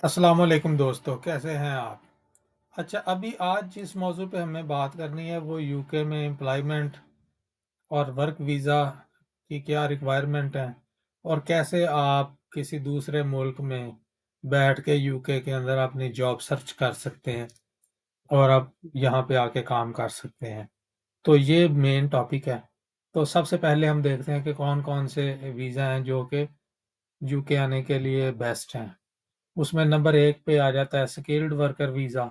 अस्सलाम वालेकुम दोस्तों, कैसे हैं आप? अच्छा, अभी आज जिस मौजू पे हमें बात करनी है वो यूके में एम्प्लॉयमेंट और वर्क वीज़ा की क्या रिक्वायरमेंट है और कैसे आप किसी दूसरे मुल्क में बैठ के यूके के अंदर अपनी जॉब सर्च कर सकते हैं और आप यहाँ पे आके काम कर सकते हैं। तो ये मेन टॉपिक है। तो सबसे पहले हम देखते हैं कि कौन कौन से वीज़ा हैं जो कि यूके आने के लिए बेस्ट हैं। उसमें नंबर एक पे आ जाता है स्किल्ड वर्कर वीज़ा,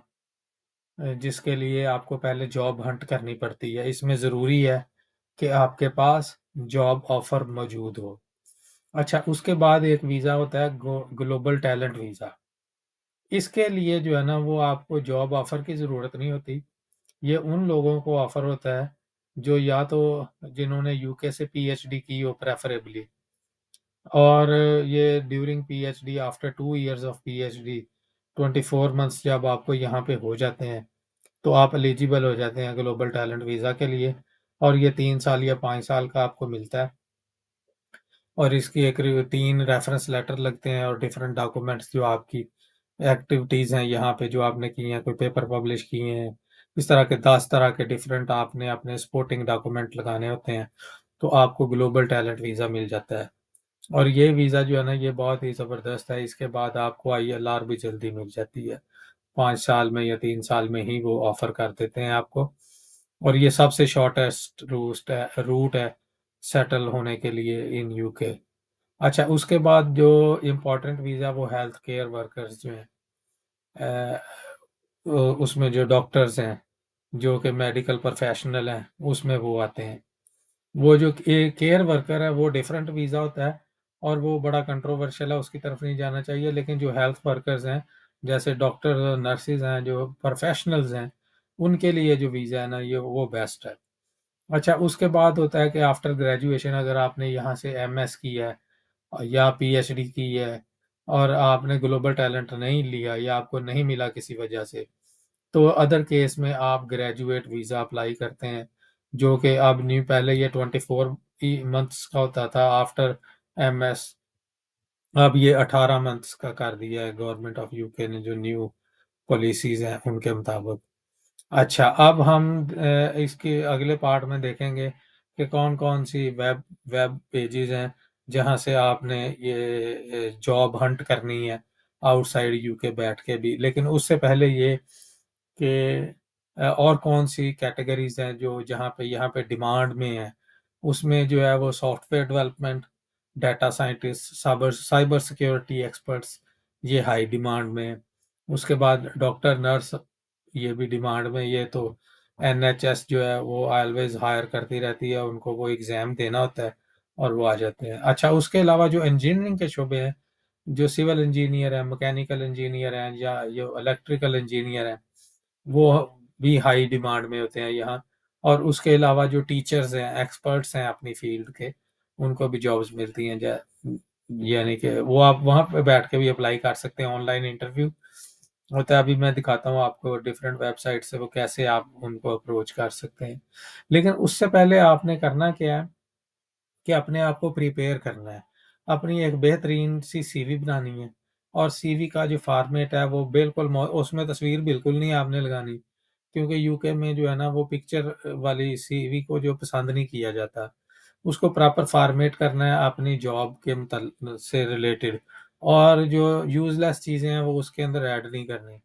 जिसके लिए आपको पहले जॉब हंट करनी पड़ती है। इसमें ज़रूरी है कि आपके पास जॉब ऑफर मौजूद हो। अच्छा, उसके बाद एक वीज़ा होता है ग्लोबल टैलेंट वीज़ा। इसके लिए जो है ना वो आपको जॉब ऑफर की ज़रूरत नहीं होती। ये उन लोगों को ऑफर होता है जो या तो जिन्होंने यूके से पीएचडी की हो प्रेफरेबली, और ये during PhD after 2 years of PhD 24 months जब आपको यहाँ पे हो जाते हैं तो आप एलिजिबल हो जाते हैं ग्लोबल टैलेंट वीज़ा के लिए। और ये 3 साल या 5 साल का आपको मिलता है। और इसकी एक 3 रेफरेंस लेटर लगते हैं और डिफरेंट डॉक्यूमेंट्स जो आपकी एक्टिविटीज़ हैं यहाँ पे जो आपने की हैं, कोई पेपर पब्लिश किए हैं, इस तरह के 10 तरह के डिफरेंट आपने अपने सपोर्टिंग डॉक्यूमेंट लगाने होते हैं। तो आपको ग्लोबल टैलेंट वीज़ा मिल जाता है। और ये वीज़ा जो है ना ये बहुत ही ज़बरदस्त है। इसके बाद आपको आईएलआर भी जल्दी मिल जाती है। 5 साल में या 3 साल में ही वो ऑफर कर देते हैं आपको। और ये सबसे शॉर्टेस्ट रूट है सेटल होने के लिए इन यूके। अच्छा, उसके बाद जो इम्पोर्टेंट वीज़ा वो हेल्थ केयर वर्कर्स जो हैं, अ, उसमें जो डॉक्टर्स हैं जो कि मेडिकल प्रोफेशनल हैं उसमें वो आते हैं। वो जो केयर वर्कर है वो डिफरेंट वीज़ा होता है और वो बड़ा कंट्रोवर्शियल है, उसकी तरफ नहीं जाना चाहिए। लेकिन जो हेल्थ वर्कर्स हैं जैसे डॉक्टर नर्सिस हैं जो प्रोफेशनल्स हैं उनके लिए जो वीज़ा है ना ये वो बेस्ट है। अच्छा, उसके बाद होता है कि आफ्टर ग्रेजुएशन अगर आपने यहाँ से एमएस की है या पीएचडी की है और आपने ग्लोबल टैलेंट नहीं लिया या आपको नहीं मिला किसी वजह से, तो अदर केस में आप ग्रेजुएट वीज़ा अप्लाई करते हैं जो कि अब न्यू, पहले ये 24 मंथ्स का होता था आफ्टर एमएस, अब ये 18 मंथ्स का कर दिया है गवर्नमेंट ऑफ यूके ने जो न्यू पॉलिसीज हैं उनके मुताबिक। अच्छा, अब हम इसके अगले पार्ट में देखेंगे कि कौन कौन सी वेब वेब पेजेस हैं जहां से आपने ये जॉब हंट करनी है आउटसाइड यूके बैठ के भी। लेकिन उससे पहले ये कि और कौन सी कैटेगरीज हैं जो जहाँ पे यहाँ पे डिमांड में है। उसमें जो है वो software development, data scientist, cyber cyber security experts, ये हाई डिमांड में है। उसके बाद डॉक्टर नर्स, ये भी डिमांड में। ये तो एनएचएस जो है वो ऑलवेज हायर करती रहती है, उनको वो एग्ज़ाम देना होता है और वो आ जाते हैं। अच्छा, उसके अलावा जो इंजीनियरिंग के शोबे हैं, जो सिविल इंजीनियर हैं, मैकेनिकल इंजीनियर हैं या जो इलेक्ट्रिकल इंजीनियर हैं, वो भी हाई डिमांड में होते हैं यहाँ। और उसके अलावा जो टीचर्स हैं, एक्सपर्ट्स हैं अपनी फील्ड के, उनको भी जॉब्स मिलती हैं। यानी कि वो आप वहाँ पे बैठ के भी अप्लाई कर सकते हैं। ऑनलाइन इंटरव्यू होता है। अभी मैं दिखाता हूँ आपको डिफरेंट वेबसाइट से वो कैसे आप उनको अप्रोच कर सकते हैं। लेकिन उससे पहले आपने करना क्या है कि अपने आप को प्रिपेयर करना है। अपनी एक बेहतरीन सी सीवी बनानी है। और सीवी का जो फॉर्मेट है वो बिल्कुल उसमें तस्वीर बिल्कुल नहीं आपने लगानी, क्योंकि यूके में जो है ना वो पिक्चर वाली सीवी को जो पसंद नहीं किया जाता। उसको प्रॉपर फॉर्मेट करना है अपनी जॉब के से रिलेटेड। और जो यूजलेस चीज़ें हैं वो उसके अंदर ऐड नहीं करनी,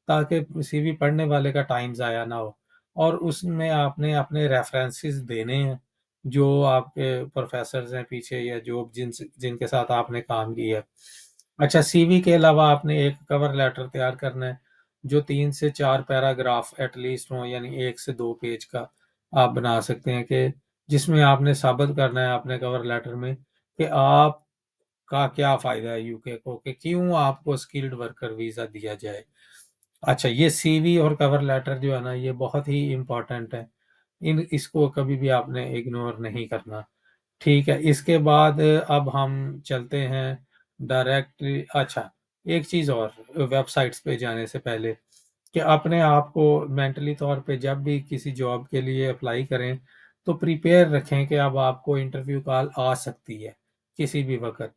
ताकि सीवी पढ़ने वाले का टाइम ज़ाया ना हो। और उसमें आपने अपने रेफरेंसेस देने हैं जो आपके प्रोफेसर्स हैं पीछे या जो जिनके साथ आपने काम किया है। अच्छा, सीवी के अलावा आपने एक कवर लेटर तैयार करना है जो 3 से 4 पैराग्राफ एटलीस्ट हो, यानी 1 से 2 पेज का आप बना सकते हैं कि जिसमें आपने साबित करना है अपने कवर लेटर में कि आपका क्या फ़ायदा है यूके को, कि क्यों आपको स्किल्ड वर्कर वीज़ा दिया जाए। अच्छा, ये सीवी और कवर लेटर जो है ना ये बहुत ही इम्पोर्टेंट है। इन इसको कभी भी आपने इग्नोर नहीं करना। ठीक है, इसके बाद अब हम चलते हैं डायरेक्टली। अच्छा, एक चीज़ और, वेबसाइट्स पे जाने से पहले, कि अपने आप को मेंटली तौर पे जब भी किसी जॉब के लिए अप्लाई करें तो प्रिपेयर रखें कि अब आपको इंटरव्यू कॉल आ सकती है किसी भी वक्त।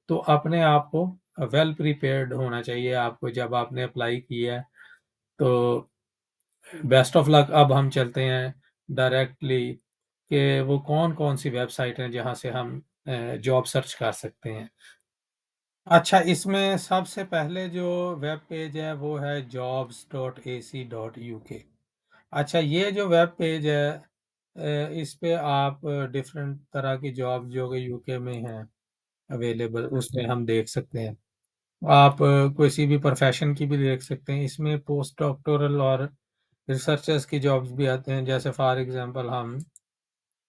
तो अपने आप को वेल प्रिपेयर्ड होना चाहिए आपको जब आपने अप्लाई किया है। तो बेस्ट ऑफ लक। अब हम चलते हैं डायरेक्टली कि वो कौन कौन सी वेबसाइट हैं जहां से हम जॉब सर्च कर सकते हैं। अच्छा, इसमें सबसे पहले जो वेब पेज है वो है jobs.ac.uk। अच्छा, ये जो वेब पेज है इस पे आप डिफरेंट तरह की जॉब जो कि यूके में हैं अवेलेबल उसमें हम देख सकते हैं। आप किसी भी प्रोफेशन की भी देख सकते हैं। इसमें पोस्ट डॉक्टोरल और रिसर्चर्स की जॉब्स भी आते हैं। जैसे फॉर एग्जांपल हम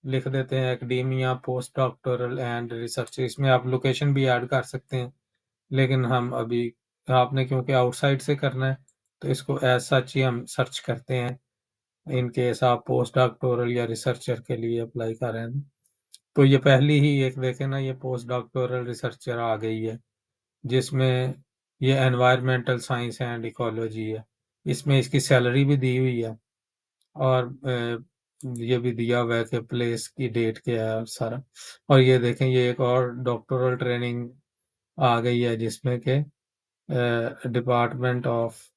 लिख देते हैं academia post doctoral and research. इसमें आप लोकेशन भी ऐड कर सकते हैं, लेकिन हम अभी आपने क्योंकि आउटसाइड से करना है तो इसको एज सच ही हम सर्च करते हैं। इन केस आप पोस्ट डॉक्टोरल या रिसर्चर के लिए अप्लाई कर रहे हैं तो ये पहली ही एक देखें ना, ये पोस्ट डॉक्टोरल रिसर्चर आ गई है जिसमें ये एनवायरमेंटल साइंस एंड इकोलॉजी है। इसमें इसकी सैलरी भी दी हुई है और ये भी दिया हुआ है कि प्लेस की डेट क्या है और सारा। और ये देखें, ये एक और डॉक्टोरल ट्रेनिंग आ गई है जिसमें कि department of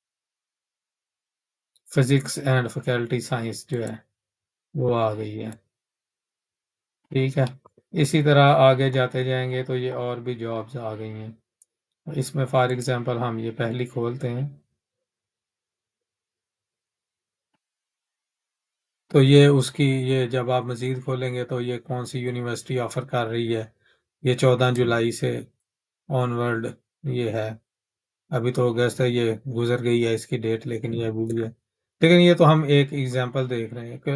physics and faculty science जो है वो आ गई है। ठीक है, इसी तरह आगे जाते जाएंगे तो ये और भी जॉब्स आ गई हैं। इसमें फॉर एग्जांपल हम ये पहली खोलते हैं तो ये उसकी, ये जब आप मज़ीद खोलेंगे तो ये कौन सी यूनिवर्सिटी ऑफर कर रही है। ये 14 जुलाई से ऑनवर्ड ये है। अभी तो अगस्त है, ये गुजर गई है इसकी डेट, लेकिन ये अभी भी है। लेकिन ये तो हम एक एग्जांपल देख रहे हैं कि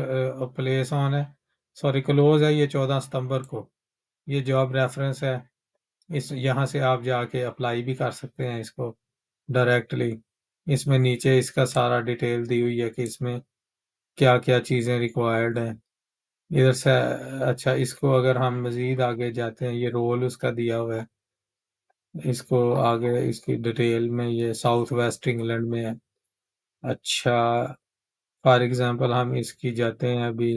प्लेस ऑन है, सॉरी क्लोज है ये 14 सितंबर को। ये जॉब रेफरेंस है। इस यहाँ से आप जाके अप्लाई भी कर सकते हैं इसको डायरेक्टली। इसमें नीचे इसका सारा डिटेल दी हुई है कि इसमें क्या क्या चीज़ें रिक्वायर्ड हैं इधर से। अच्छा, इसको अगर हम मज़ीद आगे जाते हैं, ये रोल उसका दिया हुआ है। इसको आगे इसकी डिटेल में ये साउथ वेस्ट इंग्लैंड में है। अच्छा, फॉर एग्जांपल हम इसकी जाते हैं अभी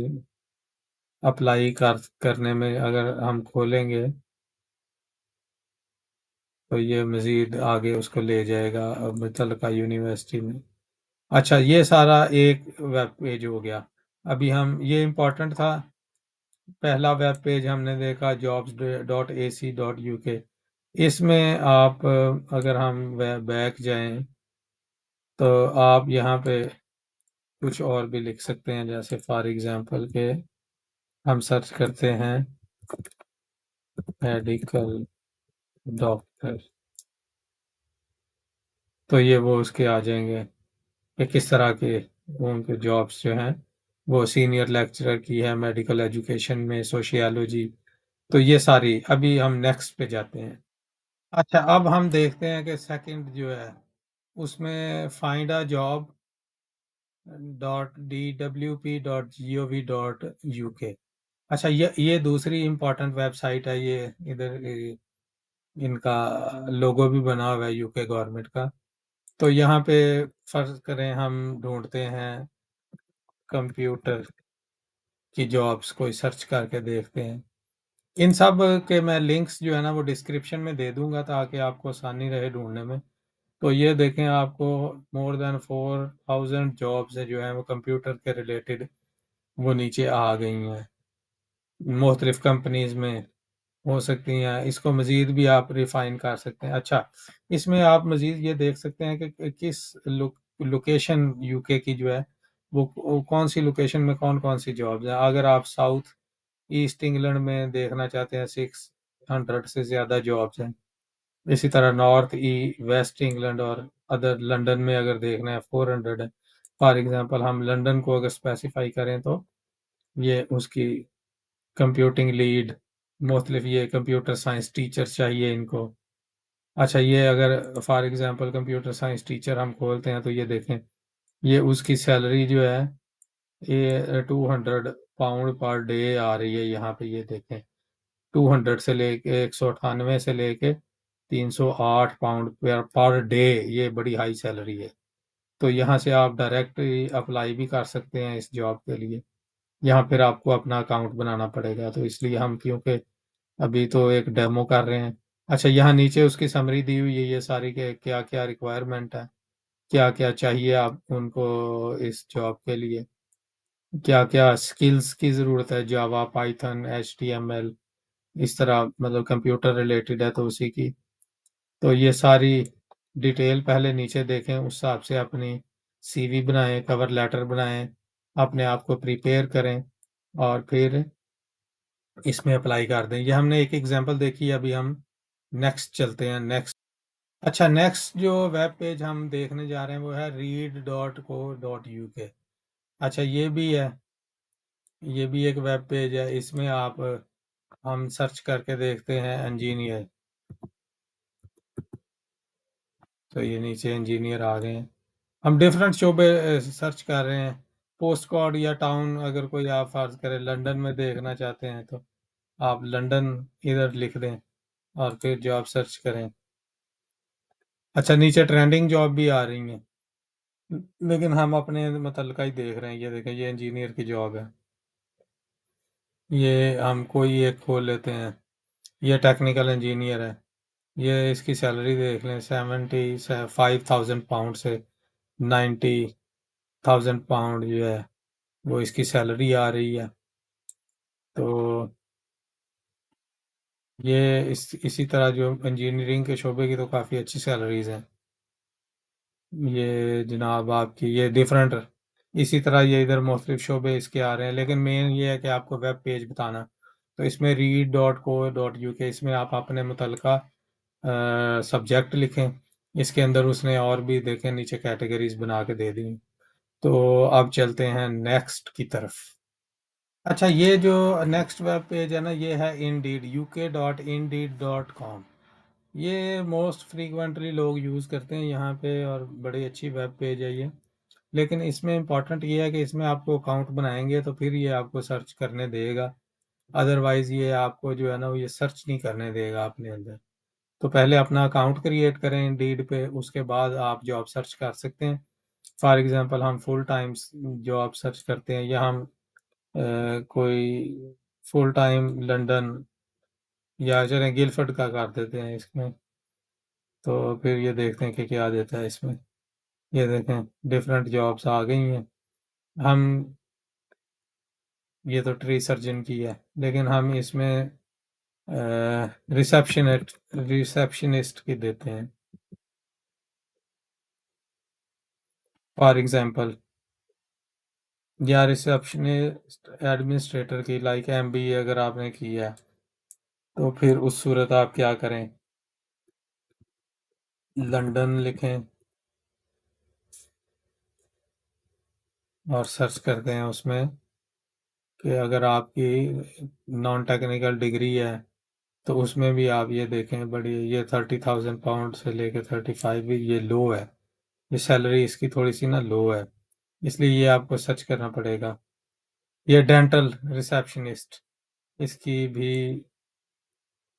अप्लाई करने में, अगर हम खोलेंगे तो ये मज़ीद आगे उसको ले जाएगा मुतल्लिका यूनिवर्सिटी में। अच्छा, ये सारा एक वेब पेज हो गया। अभी हम ये इम्पोर्टेंट था, पहला वेब पेज हमने देखा jobs.ac.uk। इसमें आप अगर हम बैक जाएं तो आप यहाँ पे कुछ और भी लिख सकते हैं। जैसे फॉर एग्जांपल के हम सर्च करते हैं मेडिकल डॉक्टर, तो ये वो उसके आ जाएंगे कि किस तरह के उनके जॉब्स जो हैं। वो सीनियर लेक्चरर की है मेडिकल एजुकेशन में सोशियोलॉजी। तो ये सारी, अभी हम नेक्स्ट पे जाते हैं। अच्छा, अब हम देखते हैं कि सेकंड जो है उसमें फाइंड अ जॉब .dwp.gov.uk। अच्छा, ये दूसरी इम्पोर्टेंट वेबसाइट है। ये इधर इनका लोगो भी बना हुआ है यूके गवर्नमेंट का। तो यहाँ पे फर्ज करें हम ढूंढते हैं कंप्यूटर की जॉब्स, कोई सर्च करके देखते हैं। इन सब के मैं लिंक्स जो है ना वो डिस्क्रिप्शन में दे दूंगा ताकि आपको आसानी रहे ढूंढने में। तो ये देखें, आपको मोर देन 4000 जॉब्स है जो है वो कंप्यूटर के रिलेटेड वो नीचे आ गई हैं। मुख्तलिफ कंपनीज में हो सकती हैं। इसको मज़ीद भी आप रिफाइन कर सकते हैं। अच्छा, इसमें आप मज़ीद ये देख सकते हैं कि किस लोकेशन यूके की जो है वो कौन सी लोकेशन में कौन कौन सी जॉब्स हैं। अगर आप साउथ ईस्ट इंग्लैंड में देखना चाहते हैं 600 से ज़्यादा जॉब्स हैं। इसी तरह नॉर्थ ई वेस्ट इंग्लैंड और अदर लंदन में अगर देखना है 400 है। फॉर एग्जांपल हम लंदन को अगर स्पेसिफाई करें तो ये उसकी कंप्यूटिंग लीड, मुख्तलिफ ये कंप्यूटर साइंस टीचर चाहिए इनको। अच्छा, ये अगर for example computer science teacher हम खोलते हैं तो ये देखें, ये उसकी सैलरी जो है ये 200 पाउंड पर डे आ रही है। यहाँ पे ये देखें 200 से लेके 198 से लेके 308 पाउंड पर डे, ये बड़ी हाई सैलरी है। तो यहाँ से आप डायरेक्ट अप्लाई भी कर सकते हैं इस जॉब के लिए। यहाँ फिर आपको अपना अकाउंट बनाना पड़ेगा, तो इसलिए हम क्योंकि अभी तो एक डेमो कर रहे हैं अच्छा, यहाँ नीचे उसकी समरी दी हुई है ये सारी के क्या क्या रिक्वायरमेंट है, क्या क्या चाहिए आप उनको इस जॉब के लिए, क्या क्या स्किल्स की ज़रूरत है, जावा, पाइथन, HTML, इस तरह मतलब कंप्यूटर रिलेटेड है तो उसी की। तो ये सारी डिटेल पहले नीचे देखें, उस हिसाब से अपनी CV बनाएं, कवर लेटर बनाएं, अपने आप को प्रिपेयर करें और फिर इसमें अप्लाई कर दें। ये हमने एक एग्जांपल देखी, अभी हम नेक्स्ट चलते हैं। नेक्स्ट, अच्छा, नेक्स्ट जो वेब पेज हम देखने जा रहे हैं वो है read.co.uk। अच्छा, ये भी एक वेब पेज है। इसमें आप हम सर्च करके देखते हैं इंजीनियर, तो ये नीचे इंजीनियर आ गए हैं। हम डिफरेंट शोबे सर्च कर रहे हैं। पोस्ट कोड या टाउन, अगर कोई आप फर्ज करें लंदन में देखना चाहते हैं तो आप लंदन इधर लिख दें और फिर जॉब सर्च करें। अच्छा, नीचे ट्रेंडिंग जॉब भी आ रही हैं, लेकिन हम अपने मतलब का ही देख रहे हैं। ये देखें, ये इंजीनियर की जॉब है। ये हम कोई एक खोल लेते हैं, ये टेक्निकल इंजीनियर है। ये इसकी सैलरी देख लें, 75,000 पाउंड से 90,000 पाउंड जो है वो इसकी सैलरी आ रही है। तो ये इसी तरह जो इंजीनियरिंग के शोबे की तो काफ़ी अच्छी सैलरीज हैं। ये जनाब आपकी ये डिफरेंट, इसी तरह ये इधर मुख्तलिफ शोबे इसके आ रहे हैं, लेकिन मेन ये है कि आपको वेब पेज बताना। तो इसमें read.co.uk, इसमें आप अपने मुतलका सब्जेक्ट लिखें। इसके अंदर उसने और भी देखें नीचे कैटेगरीज बना के दे दी। तो अब चलते हैं नेक्स्ट की तरफ। अच्छा, ये जो नेक्स्ट वेब पेज है ना, ये है इंडीड, uk.indeed.com। ये मोस्ट फ्रीक्वेंटली लोग यूज़ करते हैं यहाँ पे और बड़ी अच्छी वेब पेज है ये। लेकिन इसमें इम्पॉर्टेंट ये है कि इसमें आपको अकाउंट बनाएंगे तो फिर ये आपको सर्च करने देगा, अदरवाइज़ ये आपको जो है ना वो ये सर्च नहीं करने देगा अपने अंदर। तो पहले अपना अकाउंट क्रिएट करें इंडीड पे, उसके बाद आप जॉब सर्च कर सकते हैं। फॉर एग्जांपल हम फुल टाइम जॉब सर्च करते हैं, या हम कोई फुल टाइम लंदन या चलें गिलफर्ड का कर देते हैं इसमें। तो फिर ये देखते हैं कि क्या देता है इसमें। ये देखें, डिफरेंट जॉब्स आ गई हैं। हम ये तो ट्री सर्जन की है, लेकिन हम इसमें रिसेप्शनिस्ट की देते हैं फॉर एग्जांपल, या रिसेप्शनिस्ट एडमिनिस्ट्रेटर की, लाइक MBA अगर आपने किया है तो फिर उस सूरत आप क्या करें, लंदन लिखें और सर्च करते हैं उसमें कि अगर आपकी नॉन टेक्निकल डिग्री है तो उसमें भी आप ये देखें, बड़ी ये 30,000 पाउंड से लेके 35 भी ये लो है। ये सैलरी इसकी थोड़ी सी ना लो है, इसलिए ये आपको सर्च करना पड़ेगा। ये डेंटल रिसेप्शनिस्ट, इसकी भी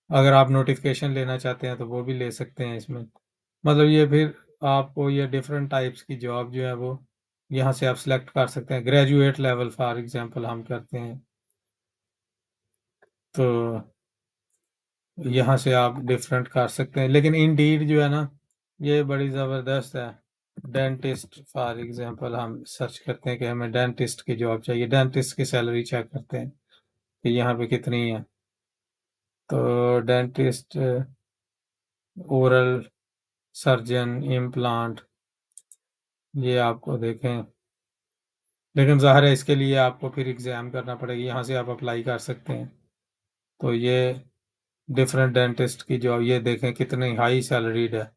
अगर आप नोटिफिकेशन लेना चाहते हैं तो वो भी ले सकते हैं इसमें। मतलब ये फिर आपको ये डिफरेंट टाइप्स की जॉब जो है वो यहाँ से आप सिलेक्ट कर सकते हैं। ग्रेजुएट लेवल फॉर एग्जांपल हम करते हैं तो यहाँ से आप डिफरेंट कर सकते हैं। लेकिन इंडीड जो है ना ये बड़ी ज़बरदस्त है। डेंटिस्ट फॉर एग्जांपल हम सर्च करते हैं कि हमें डेंटिस्ट की जॉब चाहिए, डेंटिस्ट की सैलरी चेक करते हैं कि यहाँ पे कितनी है। तो डेंटिस्ट, ओरल सर्जन, इम्प्लांट, ये आपको देखें। लेकिन ज़ाहिर है इसके लिए आपको फिर एग्ज़ाम करना पड़ेगा, यहाँ से आप अप्लाई कर सकते हैं। तो ये डिफरेंट डेंटिस्ट की जॉब ये देखें कितनी हाई सैलरीड है,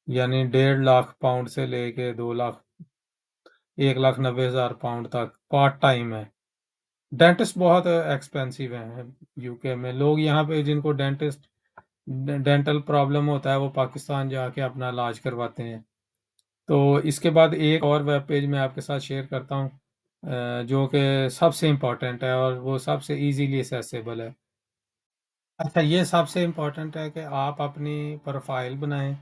यानी 1.5 लाख पाउंड से लेके 2 लाख, 1,90,000 पाउंड तक पार्ट टाइम है। डेंटिस्ट बहुत एक्सपेंसिव हैं UK में। लोग यहाँ पे जिनको डेंटल प्रॉब्लम होता है वो पाकिस्तान जाके अपना इलाज करवाते हैं। तो इसके बाद एक और वेब पेज मैं आपके साथ शेयर करता हूँ जो कि सबसे इम्पॉर्टेंट है और वो सबसे इजीली एक्सेसिबल है। अच्छा, ये सबसे इम्पॉर्टेंट है कि आप अपनी प्रोफाइल बनाएं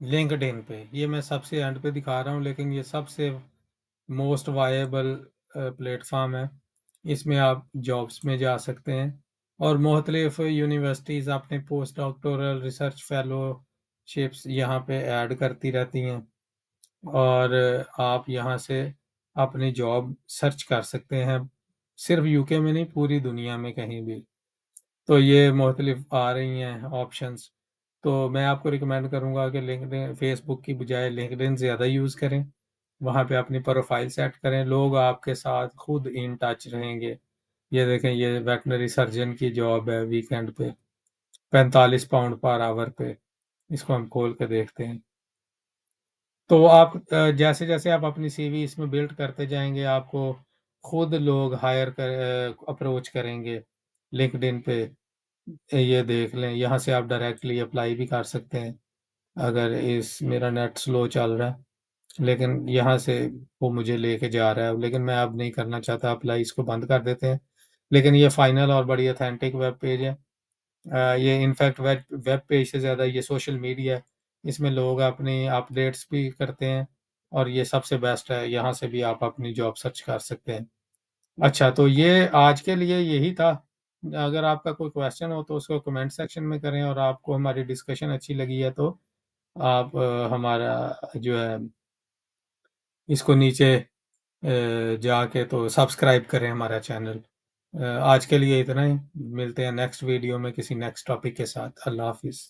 लिंक्डइन पे। ये मैं सबसे एंड पे दिखा रहा हूँ, लेकिन ये सबसे मोस्ट वायबल प्लेटफॉर्म है। इसमें आप जॉब्स में जा सकते हैं और मुख्तलिफ यूनिवर्सिटीज़ अपने पोस्ट डॉक्टोरल रिसर्च फेलोशिप्स यहाँ पे ऐड करती रहती हैं और आप यहाँ से अपनी जॉब सर्च कर सकते हैं, सिर्फ यूके में नहीं, पूरी दुनिया में कहीं भी। तो ये मुख्तलिफ आ रही हैं ऑप्शंस। तो मैं आपको रिकमेंड करूँगा कि लिंक्डइन, फेसबुक की बजाय लिंक्डइन ज़्यादा यूज़ करें। वहाँ पे अपनी प्रोफाइल सेट करें, लोग आपके साथ खुद इन टच रहेंगे। ये देखें, ये वेटनरी सर्जन की जॉब है वीकेंड पे, 45 पाउंड पर आवर पे। इसको हम खोल के देखते हैं। तो आप जैसे जैसे आप अपनी सीवी इसमें बिल्ड करते जाएंगे, आपको खुद लोग हायर कर अप्रोच करेंगे लिंक्डइन पे। ये देख लें, यहाँ से आप डायरेक्टली अप्लाई भी कर सकते हैं। अगर इस मेरा नेट स्लो चल रहा है, लेकिन यहाँ से वो मुझे लेके जा रहा है, लेकिन मैं अब नहीं करना चाहता अप्लाई, इसको बंद कर देते हैं। लेकिन ये फाइनल और बड़ी ऑथेंटिक वेब पेज है। ये इनफैक्ट वेब पेज से ज़्यादा ये सोशल मीडिया है। इसमें लोग अपनी अपडेट्स भी करते हैं और ये सबसे बेस्ट है, यहाँ से भी आप अपनी जॉब सर्च कर सकते हैं। अच्छा, तो ये आज के लिए यही था। अगर आपका कोई क्वेश्चन हो तो उसको कमेंट सेक्शन में करें, और आपको हमारी डिस्कशन अच्छी लगी है तो आप हमारा जो है इसको नीचे जाके तो सब्सक्राइब करें हमारा चैनल। आज के लिए इतना ही, मिलते हैं नेक्स्ट वीडियो में किसी नेक्स्ट टॉपिक के साथ। अल्लाह हाफिज़।